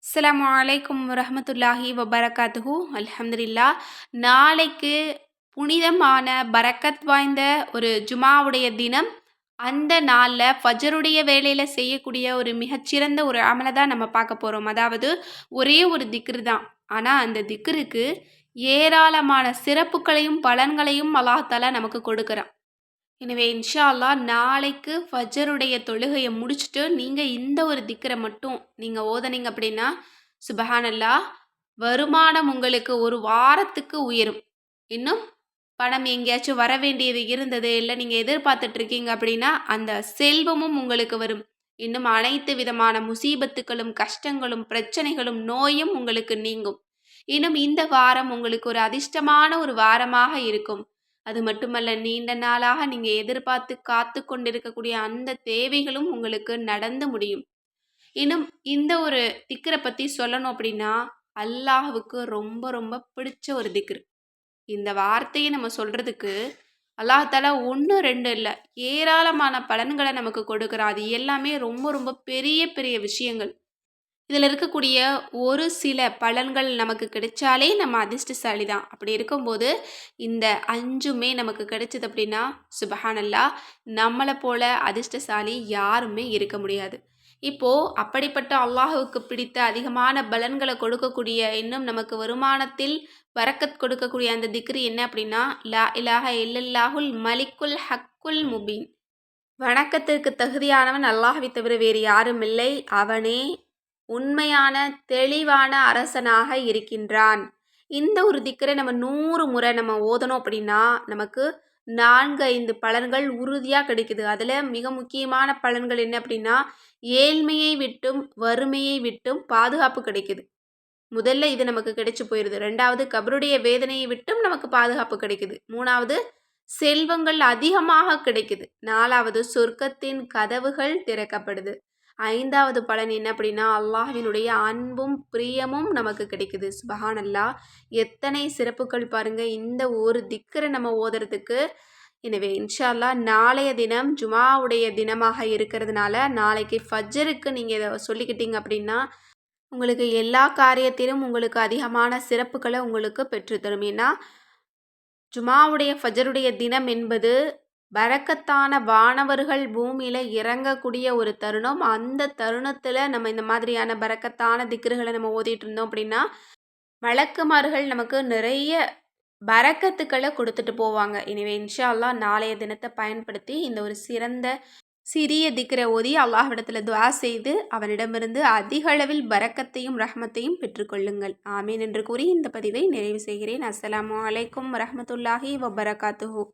அஸ்ஸலாமு அலைக்கும் வரஹ்மத்துல்லாஹி வபரகாத்துஹு. அல்ஹம்துலில்லாஹ். நாளைக்கு புனிதமான பரக்கத் வாய்ந்த ஒரு ஜுமாவுடைய தினம். அந்த நாள்ல ஃபஜருடைய வேளையில செய்யக்கூடிய ஒரு மிகச்சிறந்த ஒரு அமல தான் நம்ம பார்க்க போறோம். அதாவது ஒரே ஒரு திக்ர் தான். ஆனா அந்த திக்ருக்கு ஏராளமான சிறப்புகளையும், பலன்களையும் அல்லாஹ் தஆலா நமக்கு கொடுக்குறான். எனவே இன்ஷா அல்லாஹ் நாளைக்கு ஃபஜருடைய தொழுகைய முடிச்சுட்டு, நீங்க இந்த ஒரு திக்ர மட்டும் நீங்க ஓதுனீங்க அப்படின்னா, சுபஹானல்லாஹ், வருமானம் உங்களுக்கு ஒரு வாரத்துக்கு உயரும். இன்னும் பணம் எங்கேயாச்சும் வர வேண்டியது இருந்தது, இல்ல நீங்க எதிர்பார்த்துட்டு இருக்கீங்க அப்படின்னா, அந்த செல்வமும் உங்களுக்கு வரும். இன்னும் அனைத்து விதமான முசீபத்துக்களும், கஷ்டங்களும், பிரச்சனைகளும், நோயும் உங்களுக்கு நீங்கும். இன்னும் இந்த வாரம் உங்களுக்கு ஒரு அதிர்ஷ்டமான ஒரு வாரமாக இருக்கும். அது மட்டுமல்ல, நீண்ட நாளாக நீங்க எதிர்பார்த்து காத்து கொண்டிருக்கக்கூடிய அந்த தேவைகளும் உங்களுக்கு நடந்து முடியும். இன்னும் இந்த ஒரு திக்ர பத்தி சொல்லணும் அப்படின்னா, அல்லாஹ்வுக்கு ரொம்ப ரொம்ப பிடிச்ச ஒரு திக்ர். இந்த வார்த்தைய நம்ம சொல்றதுக்கு அல்லாஹ் தஆலா 1, 2 இல்ல, ஏராளமான பலன்கள நமக்கு கொடுக்குறான். அது எல்லாமே ரொம்ப ரொம்ப பெரிய பெரிய விஷயங்கள். இதில இருக்கக்கூடிய ஒரு சில பலன்கள் நமக்கு கிடைச்சாலே நம்ம அதிர்ஷ்டசாலி தான். அப்படி இருக்கும்போது, இந்த 5மே நமக்கு கிடைச்சது அப்படின்னா, சுபஹானல்லாஹ், நம்மள போல அதிர்ஷ்டசாலி யாருமே இருக்க முடியாது. இப்போ அப்படிப்பட்ட அல்லாஹ்வுக்கு பிடித்த அதிகமான பலன்கள கொடுக்கக்கூடிய, இன்னும் நமக்கு வருமானத்தில் பரக்கத் கொடுக்கக்கூடிய அந்த திக்ர் என்ன அப்படின்னா, லா இலாஹ இல்லல்லாஹுல் மலிக்குல் ஹக்குல் முபீன். வணக்கத்திற்கு தகுதியானவன் அல்லாஹ்வை தவிர வேறு யாரும் இல்லை. அவனே உண்மையான தெளிவான அரசனாக இருக்கின்றான். இந்த ஒரு திக்ரை நம்ம 100 முறை நம்ம ஓதணும் அப்படின்னா, நமக்கு 4, 5 பலன்கள் உறுதியா கிடைக்குது. அதில மிக முக்கியமான பலன்கள் என்ன அப்படின்னா, ஏழ்மையை விட்டும், வறுமையை விட்டும் பாதுகாப்பு கிடைக்குது. முதல்ல இது நமக்கு கிடைச்சு போயிருது. 2வது கபருடைய வேதனையை விட்டும் நமக்கு பாதுகாப்பு கிடைக்குது. 3வது செல்வங்கள் அதிகமாக கிடைக்குது. 4வது சொர்க்கத்தின் கதவுகள் திறக்கப்படுது. 5வது பலன் என்ன அப்படின்னா, அல்லாஹ்வினுடைய அன்பும், பிரியமும் நமக்கு கிடைக்குது. சுபஹானல்லாஹ், எத்தனை சிறப்புகள் பாருங்க இந்த ஒரு திக்ர நம்ம ஓதுறதுக்கு. எனவே இன்ஷா அல்லாஹ் நாளைய தினம் ஜுமாவுடைய தினமாக இருக்கிறதுனால, நாளைக்கு ஃபஜ்ருக்கு நீங்க இத சொல்லிக்கிட்டீங்க அப்படின்னா, உங்களுக்கு எல்லா காரியத்திலும் உங்களுக்கு அதிகமான சிறப்புகள உங்களுக்கு பெற்றுத்தரும். ஏன்னா, ஜுமாவுடைய ஃபஜருடைய தினம் என்பது பரக்கத்தான வானவர்கள் பூமியில இறங்கக்கூடிய ஒரு தருணம். அந்த தருணத்துல நம்ம இந்த மாதிரியான பரக்கத்தான திக்ருகள நம்ம ஓதிட்டு இருந்தோம் அப்படின்னா, மலக்குமார்கள் நமக்கு நிறைய பரக்கத்துக்கள கொடுத்துட்டு போவாங்க. எனவே இன்ஷா அல்லாஹ் நாளைய தினத்த பயன்படுத்தி இந்த ஒரு சிறந்த சிறிய திக்ர ஓதி அல்லாஹ்விடத்துல துஆ செய்து அவனிடமிருந்து அதிக அளவில் பரக்கத்தையும், ரஹ்மத்தையும் பெற்றுக்கொள்ளுங்கள். ஆமீன் என்று கூறி இந்த பதிவை நிறைவு செய்கிறேன். அஸ்ஸலாமு அலைக்கும் வரஹ்மத்துல்லாஹி வபரகாத்துஹு.